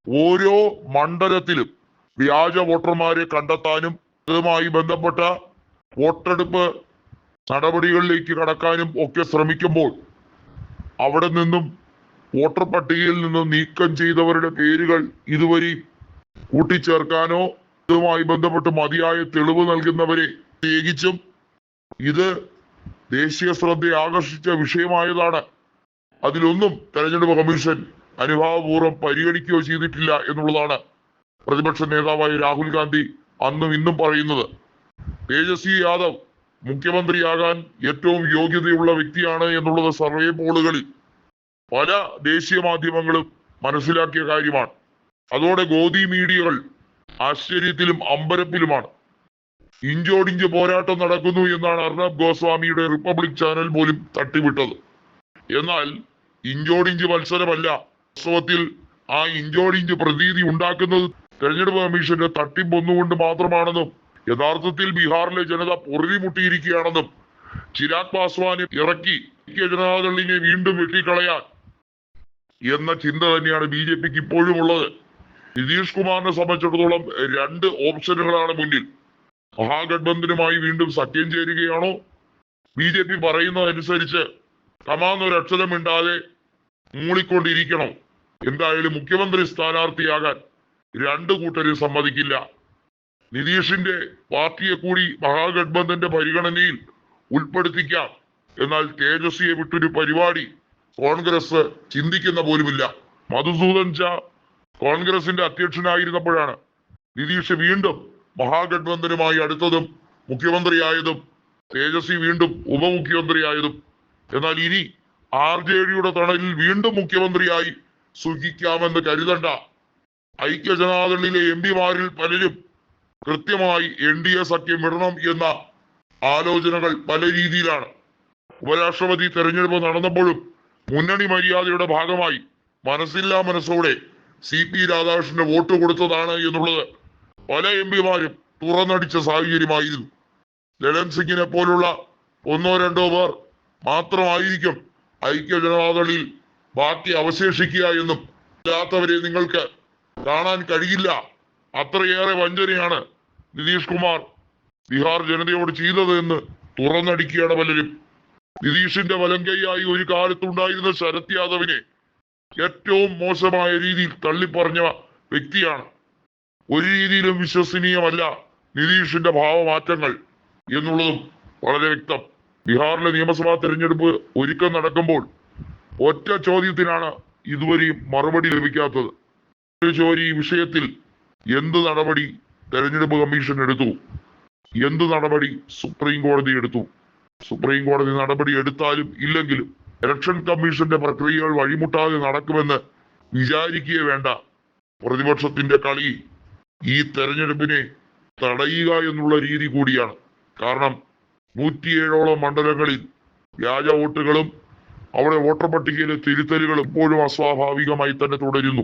ഓരോ മണ്ഡലത്തിലും വ്യാജ വോട്ടർമാരെ കണ്ടെത്താനും അതുമായി ബന്ധപ്പെട്ട വോട്ടെടുപ്പ് നടപടികളിലേക്ക് കടക്കാനും ഒക്കെ ശ്രമിക്കുമ്പോൾ അവിടെ നിന്നും വോട്ടർ പട്ടികയിൽ നിന്നും നീക്കം ചെയ്തവരുടെ പേരുകൾ ഇതുവരെ കൂട്ടിച്ചേർക്കാനോ ഇതുമായി ബന്ധപ്പെട്ട് മതിയായ തെളിവ് നൽകുന്നവരെ പ്രത്യേകിച്ചും ഇത് ദേശീയ ശ്രദ്ധ ആകർഷിച്ച വിഷയമായതാണ്. അതിലൊന്നും തെരഞ്ഞെടുപ്പ് കമ്മീഷൻ അനുഭാവപൂർവ്വം പരിഗണിക്കുകയോ ചെയ്തിട്ടില്ല എന്നുള്ളതാണ് പ്രതിപക്ഷ നേതാവായ രാഹുൽ ഗാന്ധി അന്നും ഇന്നും പറയുന്നത്. തേജസ്വി യാദവ് മുഖ്യമന്ത്രിയാകാൻ ഏറ്റവും യോഗ്യതയുള്ള വ്യക്തിയാണ് എന്നുള്ളത് സർവേ പോളുകളിൽ പല ദേശീയ മാധ്യമങ്ങളും മനസ്സിലാക്കിയ കാര്യമാണ്. അതോടെ ഗോദി മീഡിയകൾ ആശ്ചര്യത്തിലും അമ്പരപ്പിലുമാണ്. ഇഞ്ചോടിഞ്ച് പോരാട്ടം നടക്കുന്നു എന്നാണ് അർണബ് ഗോസ്വാമിയുടെ റിപ്പബ്ലിക് ചാനൽ പോലും തട്ടിവിട്ടത്. എന്നാൽ ഇഞ്ചോടിഞ്ച് മത്സരമല്ല, വാസ്തവത്തിൽ ആ ഇഞ്ചോടിഞ്ച് പ്രതീതി ഉണ്ടാക്കുന്നത് തെരഞ്ഞെടുപ്പ് കമ്മീഷന്റെ തട്ടിപ്പൊന്നുകൊണ്ട് മാത്രമാണെന്നും യഥാർത്ഥത്തിൽ ബീഹാറിലെ ജനത പൊറുതിമുട്ടിയിരിക്കുകയാണെന്നും ചിരാഗ് പാസ്വാനെ ഇറക്കി ജനതാദളിനെ വീണ്ടും വെട്ടിക്കളയാൻ എന്ന ചിന്ത തന്നെയാണ് BJPക്ക് ഇപ്പോഴും ഉള്ളത്. നിതീഷ് കുമാറിനെ സംബന്ധിച്ചിടത്തോളം രണ്ട് ഓപ്ഷനുകളാണ് മുന്നിൽ. മഹാഗഡ്ബന്ധനുമായി വീണ്ടും സഖ്യം ചേരുകയാണോ, BJP പറയുന്നതനുസരിച്ച് കമാന്നൊരക്ഷരം മിണ്ടാതെ മൂളിക്കൊണ്ടിരിക്കണം. എന്തായാലും മുഖ്യമന്ത്രി സ്ഥാനാർത്ഥിയാകാൻ രണ്ടു കൂട്ടരും സമ്മതിക്കില്ല. നിതീഷിന്റെ പാർട്ടിയെ കൂടി മഹാഗഡ്ബന്ധന്റെ പരിഗണനയിൽ ഉൾപ്പെടുത്തിക്കാം. എന്നാൽ തേജസ്വിയെ വിട്ടൊരു പരിപാടി കോൺഗ്രസ് ചിന്തിക്കുന്ന പോലുമില്ല. മധുസൂദൻ ഝാ കോൺഗ്രസിന്റെ അധ്യക്ഷനായിരുന്നപ്പോഴാണ് നിതീഷ് വീണ്ടും മഹാഗഡ്ബന്ധനുമായി അടുത്തതും മുഖ്യമന്ത്രിയായതും തേജസ്വി വീണ്ടും ഉപമുഖ്യമന്ത്രിയായതും. എന്നാൽ ഇനി RJDയുടെ തണലിൽ വീണ്ടും മുഖ്യമന്ത്രിയായി സുഖിക്കാമെന്ന് കരുതണ്ട. ഐക്യജനാദളിലെ MP-മാരിൽ പലരും കൃത്യമായി NDA സഖ്യം വിടണം എന്ന ആലോചനകൾ പല രീതിയിലാണ്. ഉപരാഷ്ട്രപതി തെരഞ്ഞെടുപ്പ് നടന്നപ്പോഴും മുന്നണി മര്യാദയുടെ ഭാഗമായി മനസ്സില്ലാ മനസ്സോടെ CP രാധാകൃഷ്ണന് വോട്ട് കൊടുത്തതാണ് എന്നുള്ളത് പല MP-മാരും തുറന്നടിച്ച സാഹചര്യമായിരുന്നു. ലലൻ സിംഗിനെ പോലുള്ള ഒന്നോ രണ്ടോ പേർ മാത്രമായിരിക്കും ഐക്യജനതാദളിൽ ബാക്കി അവശേഷിക്കുക എന്നും അല്ലാത്തവരെ നിങ്ങൾക്ക് കാണാൻ കഴിയില്ല. അത്രയേറെ വഞ്ചനയാണ് നിതീഷ് കുമാർ ബീഹാർ ജനതയോട് ചെയ്തത് എന്ന് തുറന്നടിക്കുകയാണ് പലരും. നിതീഷിന്റെ വലങ്കൈയായി ഒരു കാലത്തുണ്ടായിരുന്ന ശരത് യാദവിനെ ഏറ്റവും മോശമായ രീതിയിൽ തള്ളിപ്പറഞ്ഞ വ്യക്തിയാണ്. ഒരു രീതിയിലും വിശ്വസനീയമല്ല നിതീഷിന്റെ ഭാവമാറ്റങ്ങൾ എന്നുള്ളതും വളരെ വ്യക്തം. ബീഹാറിലെ നിയമസഭാ തെരഞ്ഞെടുപ്പ് ഒരുക്കം നടക്കുമ്പോൾ ഒറ്റ ചോദ്യത്തിനാണ് ഇതുവരെയും മറുപടി ലഭിക്കാത്തത്. ഈ വിഷയത്തിൽ എന്ത് നടപടി തെരഞ്ഞെടുപ്പ് കമ്മീഷൻ എടുത്തു, എന്ത് നടപടി സുപ്രീം കോടതി എടുത്തു? സുപ്രീം കോടതി നടപടി എടുത്താലും ഇല്ലെങ്കിലും ഇലക്ഷൻ കമ്മീഷന്റെ പ്രക്രിയകൾ വഴിമുട്ടാതെ നടക്കുമെന്ന് വിചാരിക്കുകയേ വേണ്ട. പ്രതിപക്ഷത്തിന്റെ കളി ഈ തെരഞ്ഞെടുപ്പിനെ തടയുക എന്നുള്ള രീതി കൂടിയാണ്. കാരണം 107ഓളം മണ്ഡലങ്ങളിൽ വ്യാജ വോട്ടുകളും അവിടെ വോട്ടർ പട്ടികയിലെ തിരുത്തലുകളും ഇപ്പോഴും അസ്വാഭാവികമായി തന്നെ തുടരുന്നു.